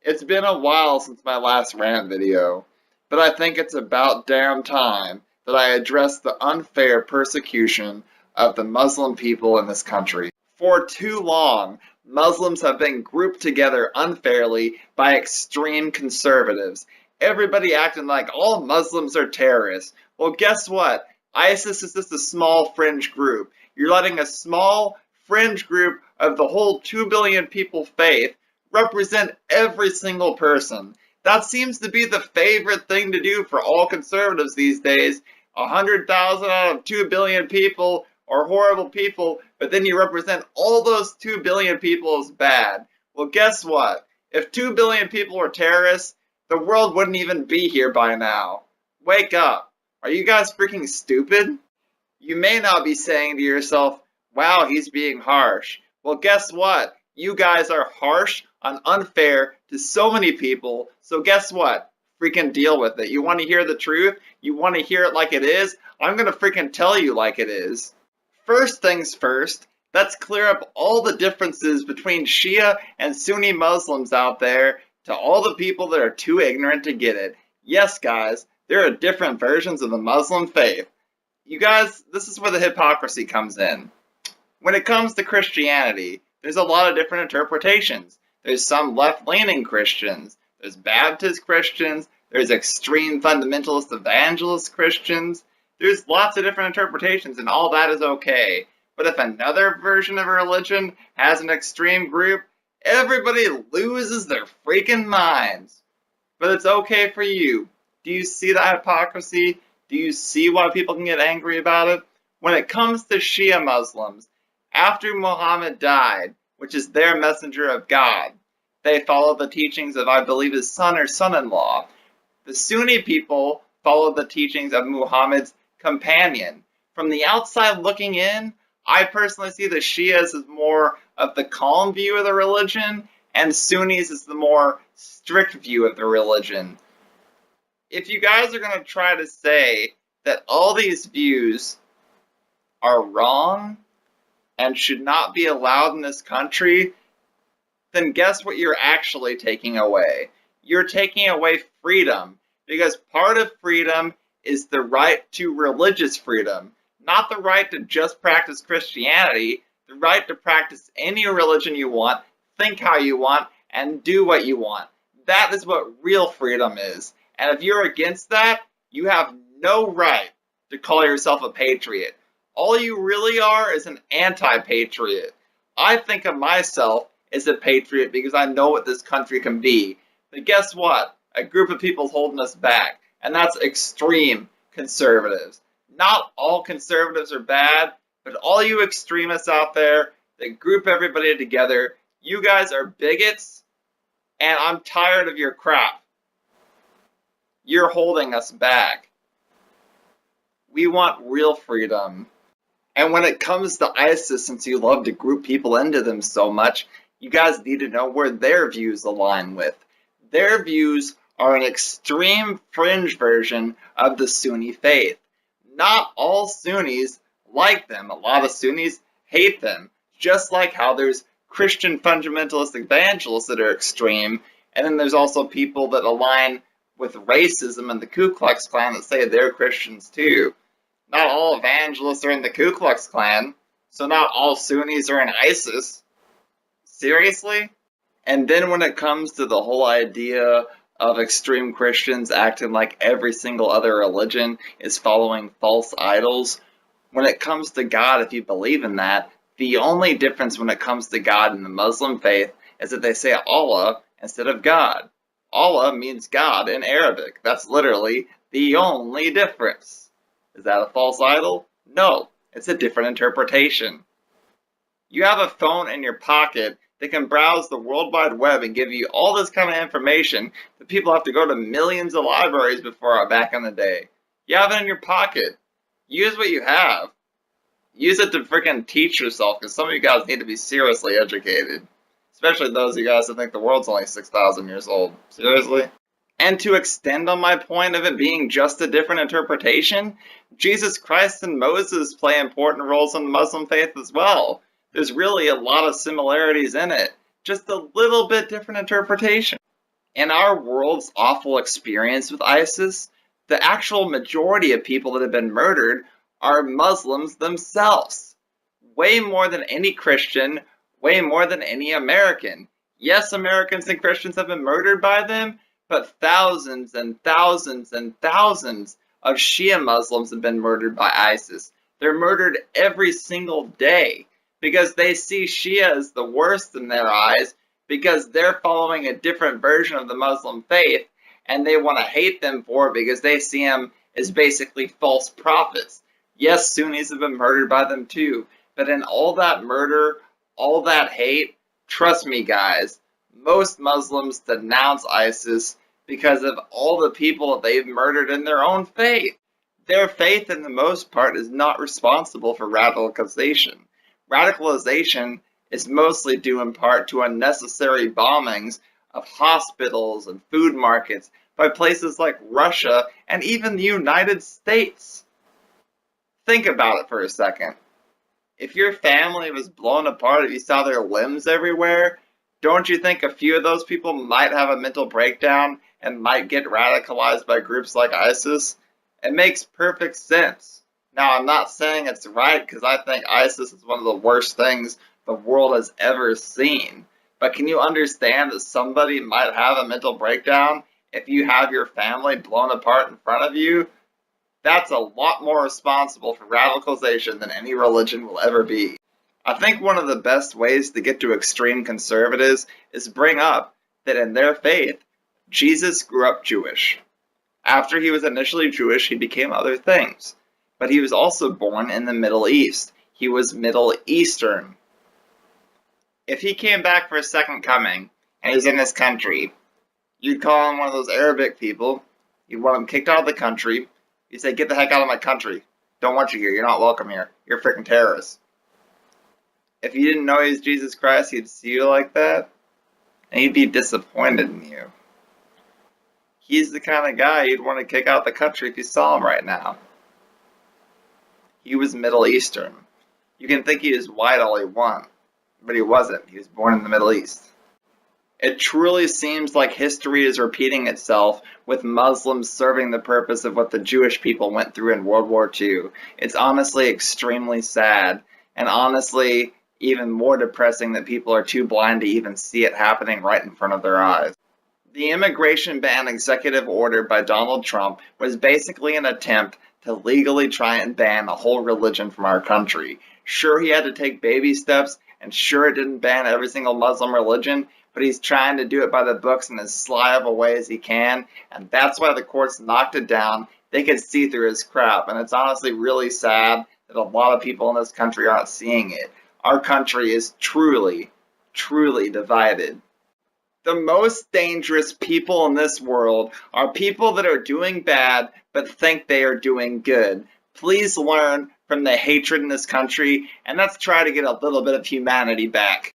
It's been a while since my last rant video, but I think it's about damn time that I address the unfair persecution of the Muslim people in this country. For too long, Muslims have been grouped together unfairly by extreme conservatives. Everybody acting like all Muslims are terrorists. Well, guess what? ISIS is just a small fringe group. You're letting a small fringe group of the whole 2 billion people faith represent every single person. That seems to be the favorite thing to do for all conservatives these days. 100,000 out of 2 billion people are horrible people, but then you represent all those 2 billion people as bad. Well, guess what? If 2 billion people were terrorists, the world wouldn't even be here by now. Wake up. Are you guys freaking stupid? You may now be saying to yourself, wow, he's being harsh. Well, guess what? You guys are harsh and unfair to so many people, so guess what? Freaking deal with it. You want to hear the truth? You want to hear it like it is? I'm gonna freaking tell you like it is. First things first, let's clear up all the differences between Shia and Sunni Muslims out there to all the people that are too ignorant to get it. Yes, guys, there are different versions of the Muslim faith. You guys, this is where the hypocrisy comes in. When it comes to Christianity, there's a lot of different interpretations. There's some left-leaning Christians, there's Baptist Christians, there's extreme fundamentalist evangelist Christians. There's lots of different interpretations, and all that is okay. But if another version of a religion has an extreme group, everybody loses their freaking minds. But it's okay for you. Do you see that hypocrisy? Do you see why people can get angry about it? When it comes to Shia Muslims, after Muhammad died, which is their messenger of God, they follow the teachings of, I believe, his son or son-in-law. The Sunni people follow the teachings of Muhammad's companion. From the outside looking in, I personally see the Shias as more of the calm view of the religion, and Sunnis as the more strict view of the religion. If you guys are going to try to say that all these views are wrong and should not be allowed in this country, then guess what you're actually taking away? You're taking away freedom, because part of freedom is the right to religious freedom, not the right to just practice Christianity, the right to practice any religion you want, think how you want, and do what you want. That is what real freedom is. And if you're against that, you have no right to call yourself a patriot. All you really are is an anti-patriot. I think of myself as a patriot because I know what this country can be. But guess what? A group of people is holding us back, and that's extreme conservatives. Not all conservatives are bad, but all you extremists out there that group everybody together, you guys are bigots, and I'm tired of your crap. You're holding us back. We want real freedom. And when it comes to ISIS, since you love to group people into them so much, you guys need to know where their views align with. Their views are an extreme fringe version of the Sunni faith. Not all Sunnis like them. A lot of Sunnis hate them. Just like how there's Christian fundamentalist evangelists that are extreme, and then there's also people that align with racism and the Ku Klux Klan that say they're Christians too. Not all evangelists are in the Ku Klux Klan, so not all Sunnis are in ISIS. Seriously? And then when it comes to the whole idea of extreme Christians acting like every single other religion is following false idols, when it comes to God, if you believe in that, the only difference when it comes to God in the Muslim faith is that they say Allah instead of God. Allah means God in Arabic. That's literally the only difference. Is that a false idol? No, it's a different interpretation. You have a phone in your pocket that can browse the World Wide Web and give you all this kind of information that people have to go to millions of libraries before back in the day. You have it in your pocket. Use what you have. Use it to freaking teach yourself, because some of you guys need to be seriously educated. Especially those of you guys that think the world's only 6,000 years old. Seriously? And to extend on my point of it being just a different interpretation, Jesus Christ and Moses play important roles in the Muslim faith as well. There's really a lot of similarities in it, just a little bit different interpretation. In our world's awful experience with ISIS, the actual majority of people that have been murdered are Muslims themselves. Way more than any Christian, way more than any American. Yes, Americans and Christians have been murdered by them, but thousands and thousands and thousands of Shia Muslims have been murdered by ISIS. They're murdered every single day because they see Shia as the worst in their eyes because they're following a different version of the Muslim faith and they want to hate them for it because they see them as basically false prophets. Yes, Sunnis have been murdered by them too, but in all that murder, all that hate, trust me guys, most Muslims denounce ISIS because of all the people that they've murdered in their own faith. Their faith, in the most part, is not responsible for radicalization. Radicalization is mostly due in part to unnecessary bombings of hospitals and food markets by places like Russia and even the United States. Think about it for a second. If your family was blown apart, if you saw their limbs everywhere, don't you think a few of those people might have a mental breakdown and might get radicalized by groups like ISIS? It makes perfect sense. Now, I'm not saying it's right because I think ISIS is one of the worst things the world has ever seen. But can you understand that somebody might have a mental breakdown if you have your family blown apart in front of you? That's a lot more responsible for radicalization than any religion will ever be. I think one of the best ways to get to extreme conservatives is bring up that in their faith, Jesus grew up Jewish. After he was initially Jewish, he became other things. But he was also born in the Middle East. He was Middle Eastern. If he came back for a second coming, and he's in this country, you'd call him one of those Arabic people. You'd want him kicked out of the country. You'd say, get the heck out of my country. Don't want you here. You're not welcome here. You're a freaking terrorist. If you didn't know he's Jesus Christ, he'd see you like that, and he'd be disappointed in you. He's the kind of guy you'd want to kick out the country if you saw him right now. He was Middle Eastern. You can think he was white all you want, but he wasn't. He was born in the Middle East. It truly seems like history is repeating itself with Muslims serving the purpose of what the Jewish people went through in World War II. It's honestly extremely sad, and honestly even more depressing that people are too blind to even see it happening right in front of their eyes. The immigration ban executive order by Donald Trump was basically an attempt to legally try and ban a whole religion from our country. Sure, he had to take baby steps, and sure, it didn't ban every single Muslim religion, but he's trying to do it by the books in as sly of a way as he can, and that's why the courts knocked it down. They could see through his crap, and it's honestly really sad that a lot of people in this country aren't seeing it. Our country is truly, truly divided. The most dangerous people in this world are people that are doing bad but think they are doing good. Please learn from the hatred in this country, and let's try to get a little bit of humanity back.